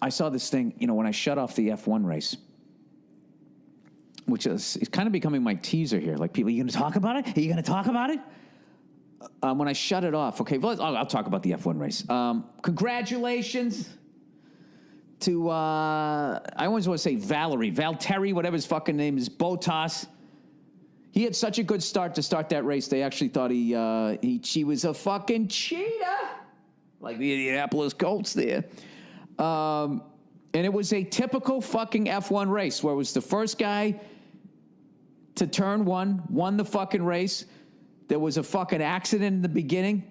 I saw this thing, when I shut off the F1 race, which is kind of becoming my teaser here. Like, people, are you going to talk about it? Are you going to talk about it? When I shut it off, okay, well, I'll talk about the F1 race. Congratulations to, I always want to say Valtteri, whatever his fucking name is, Bottas. He had such a good start to start that race, they actually thought she was a fucking cheater, like the Indianapolis Colts there. And it was a typical fucking F1 race where it was the first guy to turn one, won the fucking race. There was a fucking accident in the beginning,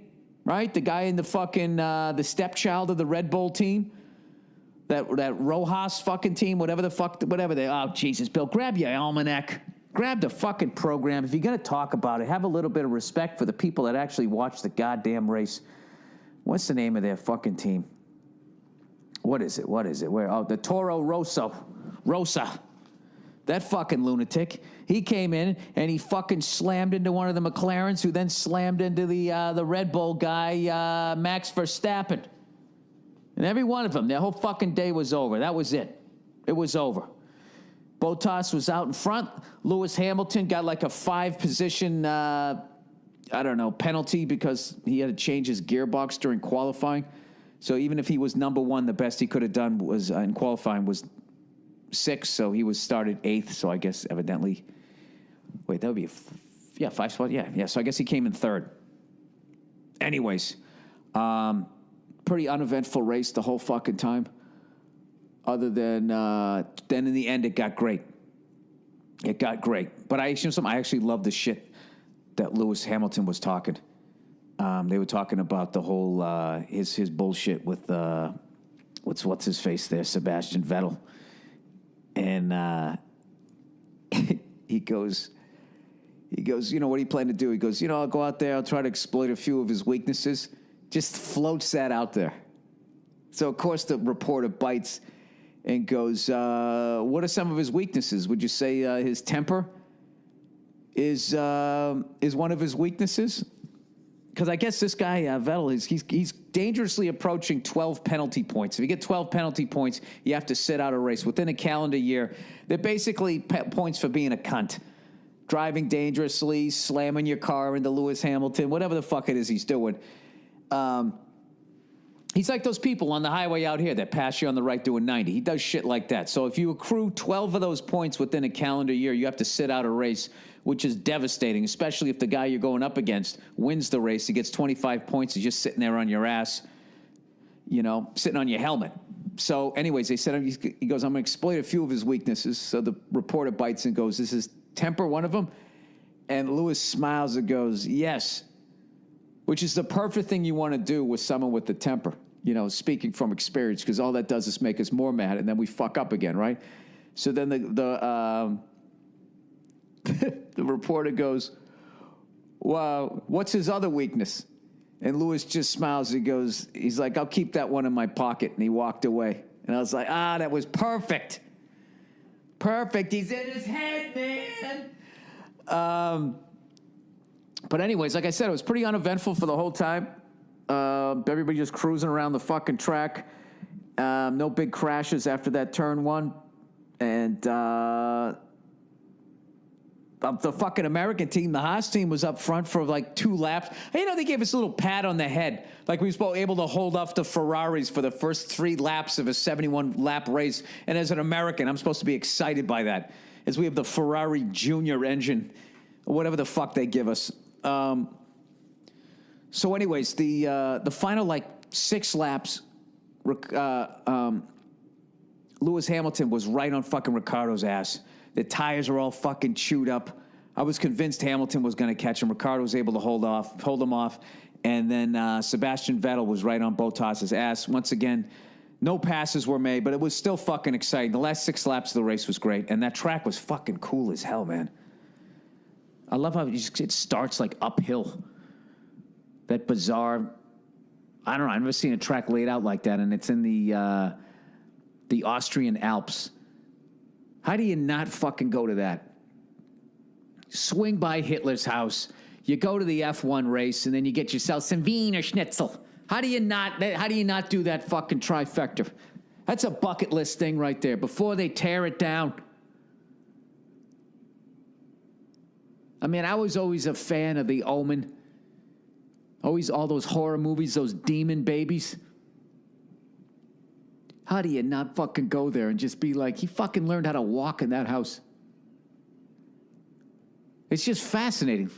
right? The guy in the fucking, the stepchild of the Red Bull team. That Rojas fucking team, whatever they, oh, Jesus, Bill, grab your almanac. Grab the fucking program. If you're going to talk about it, have a little bit of respect for the people that actually watch the goddamn race. What's the name of their fucking team? What is it? Where? Oh, the Toro Rosa. That fucking lunatic. He came in and he fucking slammed into one of the McLarens, who then slammed into the Red Bull guy, Max Verstappen. And every one of them, their whole fucking day was over. That was it. It was over. Bottas was out in front. Lewis Hamilton got like a 5-position, penalty because he had to change his gearbox during qualifying. So even if he was number one, the best he could have done was in qualifying was 6. So he was started 8th. So I guess evidently, wait, that would be 5 spot. Yeah. So I guess he came in 3rd. Anyways, pretty uneventful race the whole fucking time. Other than then in the end, it got great. It got great. But I actually love the shit that Lewis Hamilton was talking. They were talking about the whole his bullshit with what's his face there, Sebastian Vettel, and he goes, what do you plan to do? He goes, I'll go out there, I'll try to exploit a few of his weaknesses. Just floats that out there. So of course the reporter bites and goes, what are some of his weaknesses? Would you say his temper is one of his weaknesses? Because I guess this guy, Vettel, he's dangerously approaching 12 penalty points. If you get 12 penalty points, you have to sit out a race. Within a calendar year, they're basically points for being a cunt. Driving dangerously, slamming your car into Lewis Hamilton, whatever the fuck it is he's doing. He's like those people on the highway out here that pass you on the right doing 90. He does shit like that. So if you accrue 12 of those points within a calendar year, you have to sit out a race, which is devastating, especially if the guy you're going up against wins the race. He gets 25 points. He's just sitting there on your ass, sitting on your helmet. So anyways, they said, he goes, I'm going to exploit a few of his weaknesses. So the reporter bites and goes, is his temper one of them? And Lewis smiles and goes, yes. Which is the perfect thing you want to do with someone with the temper, speaking from experience, because all that does is make us more mad, and then we fuck up again, right? So then the reporter goes, well, what's his other weakness? And Lewis just smiles. He's like, I'll keep that one in my pocket. And he walked away. And I was like, that was perfect. Perfect. He's in his head, man. But anyways, like I said, it was pretty uneventful for the whole time. Everybody just cruising around the fucking track. No big crashes after that turn 1. And the fucking American team, the Haas team, was up front for like 2 laps. They gave us a little pat on the head. Like we were able to hold off the Ferraris for the first 3 laps of a 71-lap race. And as an American, I'm supposed to be excited by that, as we have the Ferrari Junior engine, or whatever the fuck they give us. So anyways, the final 6 laps, Lewis Hamilton was right on fucking Ricciardo's ass. The tires are all fucking chewed up. I was convinced Hamilton was going to catch him. Ricciardo was able to hold him off. And then Sebastian Vettel was right on Bottas's ass. Once again, no passes were made, but it was still fucking exciting. The last 6 laps of the race was great. And that track was fucking cool as hell, man. I love how it starts uphill. That bizarre, I don't know, I've never seen a track laid out like that, and it's in the Austrian Alps. How do you not fucking go to that? Swing by Hitler's house, you go to the F1 race, and then you get yourself some Wiener Schnitzel. How do you not do that fucking trifecta? That's a bucket list thing right there before they tear it down. I mean, I was always a fan of The Omen. Always all those horror movies, those demon babies. How do you not fucking go there and just be like, he fucking learned how to walk in that house? It's just fascinating.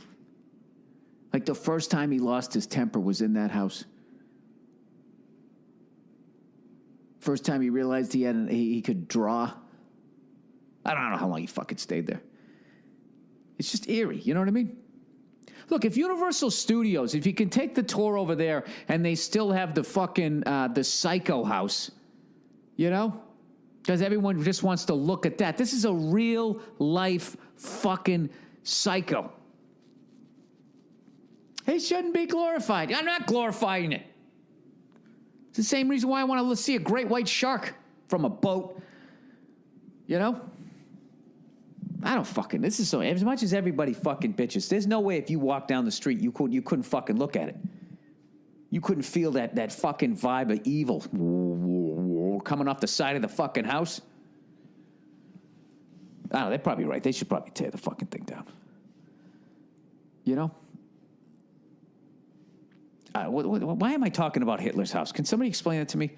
Like the first time he lost his temper was in that house. First time he realized he could draw. I don't know how long he fucking stayed there. It's just eerie, you know what I mean? Look, if Universal Studios, if you can take the tour over there and they still have the fucking, the Psycho house, you know? Because everyone just wants to look at that. This is a real life fucking psycho. It shouldn't be glorified. I'm not glorifying it. It's the same reason why I want to see a great white shark from a boat. You know? I don't fucking, this is so, as much as everybody fucking bitches, there's no way if you walk down the street, you couldn't fucking look at it. You couldn't feel that fucking vibe of evil coming off the side of the fucking house. I don't know, they're probably right. They should probably tear the fucking thing down. You know? Why am I talking about Hitler's house? Can somebody explain it to me?